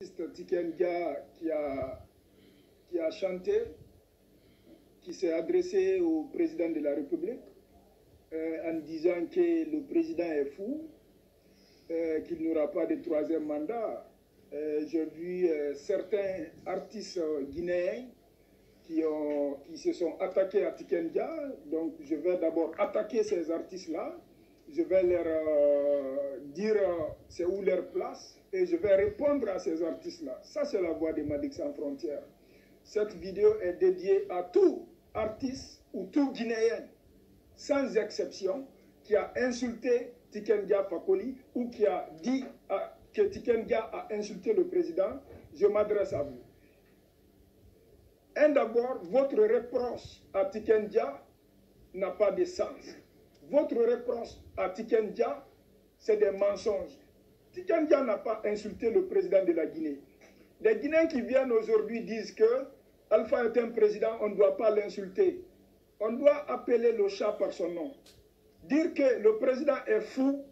Tiken Jah qui a chanté, qui s'est adressé au président de la République en disant que le président est fou, qu'il n'y aura pas de troisième mandat. J'ai vu certains artistes guinéens qui se sont attaqués à Tiken Jah. Donc je vais d'abord attaquer ces artistes-là. Je vais leur dire c'est où leur place et je vais répondre à ces artistes-là. Ça, c'est la voix des Madic Sans Frontières. Cette vidéo est dédiée à tout artiste ou tout Guinéen, sans exception, qui a insulté Tiken Jah Fakoly ou qui a dit que Tiken Jah a insulté le président. Je m'adresse à vous. D'abord, votre reproche à Tiken Jah n'a pas de sens. Votre reproche à Tiken Jah, c'est des mensonges. Tiken Jah n'a pas insulté le président de la Guinée. Les Guinéens qui viennent aujourd'hui disent que Alpha est un président, on ne doit pas l'insulter. On doit appeler le chat par son nom. Dire que le président est fou,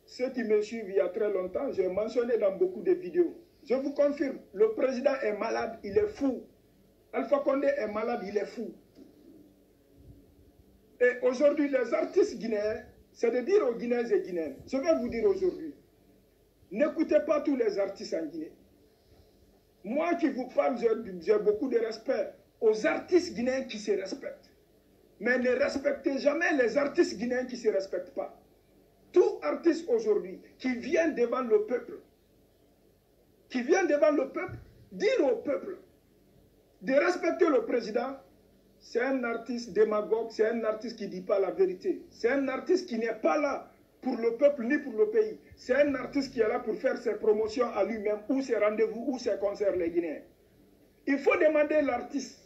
ceux qui me suivent il y a très longtemps, j'ai mentionné dans beaucoup de vidéos. Je vous confirme, le président est malade, il est fou. Alpha Condé est malade, il est fou. Et aujourd'hui, les artistes guinéens, c'est de dire aux Guinéens et Guinéennes, je vais vous dire aujourd'hui, n'écoutez pas tous les artistes en Guinée. Moi qui vous parle, j'ai beaucoup de respect aux artistes guinéens qui se respectent. Mais ne respectez jamais les artistes guinéens qui ne se respectent pas. Tout artiste aujourd'hui qui vient devant le peuple, dire au peuple de respecter le président, c'est un artiste démagogue, c'est un artiste qui ne dit pas la vérité. C'est un artiste qui n'est pas là pour le peuple ni pour le pays. C'est un artiste qui est là pour faire ses promotions à lui-même, ou ses rendez-vous, ou ses concerts, les Guinéens. Il faut demander l'artiste.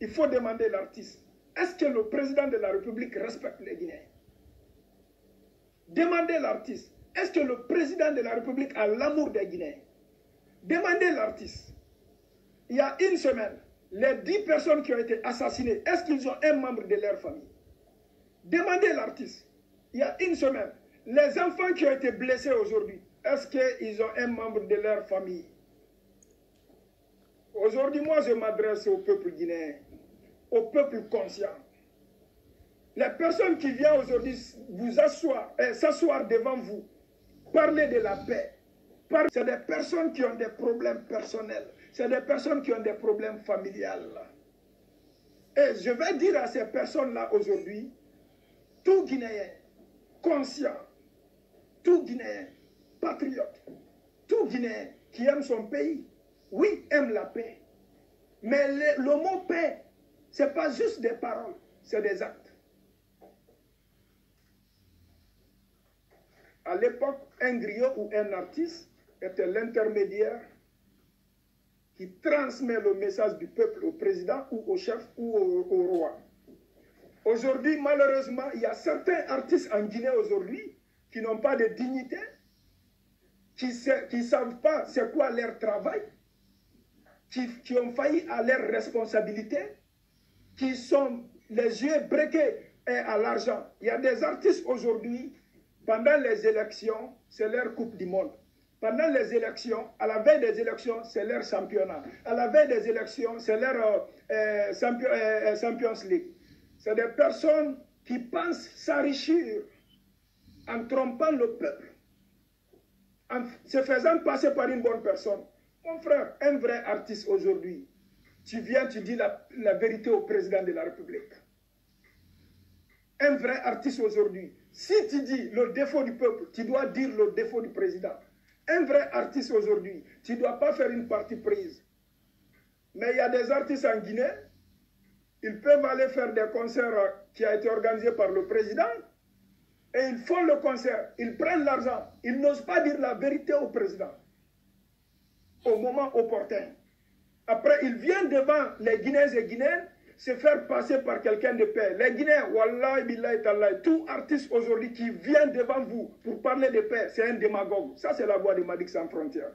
Il faut demander l'artiste. Est-ce que le président de la République respecte les Guinéens? Demandez l'artiste. Est-ce que le président de la République a l'amour des Guinéens? Demandez l'artiste. Il y a une semaine, les 10 personnes qui ont été assassinées, est-ce qu'ils ont un membre de leur famille? Demandez l'artiste. Il y a une semaine, les enfants qui ont été blessés aujourd'hui, est-ce qu'ils ont un membre de leur famille? Aujourd'hui, moi, je m'adresse au peuple guinéen, au peuple conscient. Les personnes qui viennent aujourd'hui vous s'asseoir devant vous, parler de la paix, c'est des personnes qui ont des problèmes personnels, c'est des personnes qui ont des problèmes familiales. Et je vais dire à ces personnes-là aujourd'hui, tout Guinéen conscient, tout Guinéen patriote, tout Guinéen qui aime son pays, oui, aime la paix. Mais le mot paix, ce n'est pas juste des paroles, c'est des actes. À l'époque, un griot ou un artiste était l'intermédiaire qui transmet le message du peuple au président ou au chef ou au roi. Aujourd'hui, malheureusement, il y a certains artistes en Guinée aujourd'hui qui n'ont pas de dignité, qui ne savent pas c'est quoi leur travail, qui ont failli à leurs responsabilités, qui sont les yeux briqués à l'argent. Il y a des artistes aujourd'hui, pendant les élections, c'est leur Coupe du Monde. Pendant les élections, à la veille des élections, c'est leur championnat. À la veille des élections, c'est leur Champions League. C'est des personnes qui pensent s'enrichir en trompant le peuple, en se faisant passer par une bonne personne. Mon frère, un vrai artiste aujourd'hui, tu viens, tu dis la vérité au président de la République. Un vrai artiste aujourd'hui, si tu dis le défaut du peuple, tu dois dire le défaut du président. Un vrai artiste aujourd'hui, tu ne dois pas faire une partie prise. Mais il y a des artistes en Guinée, ils peuvent aller faire des concerts qui ont été organisés par le président et ils font le concert, ils prennent l'argent, ils n'osent pas dire la vérité au président au moment opportun. Après, ils viennent devant les Guinéens et Guinéennes se faire passer par quelqu'un de paix. Les Guinéens, wallahi, billahi, tallahi, tout artiste aujourd'hui qui vient devant vous pour parler de paix, c'est un démagogue. Ça, c'est la voix des Madic Sans Frontières.